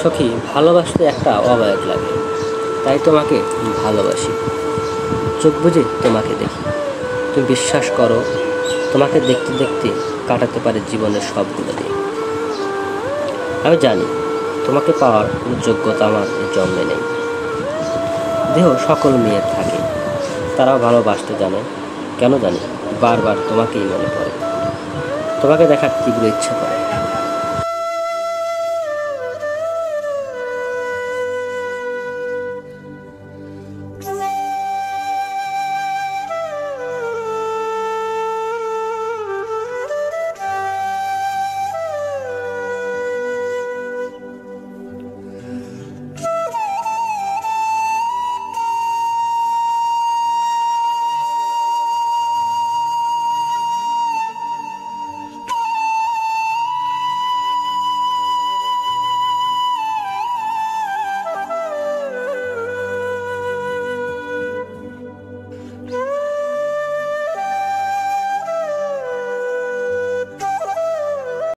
সখী, ভালোবাসতে একটা অবাক লাগে, তাই তোমাকে ভালোবাসি। চোখ বুজে তোমাকে দেখি, তুমি বিশ্বাস করো, তোমাকে দেখতে দেখতে কাটাতে পারে জীবনের সবগুলো দিন। আমি জানি তোমাকে পাওয়ার কোনো যোগ্যতা আমার এই জন্মে নেই। দেহ সকল মেয়ের থাকে, তারাও ভালোবাসতে জানে। কেন জানি বারবার তোমাকেই মনে পড়ে, তোমাকে দেখার তীব্র ইচ্ছা করে।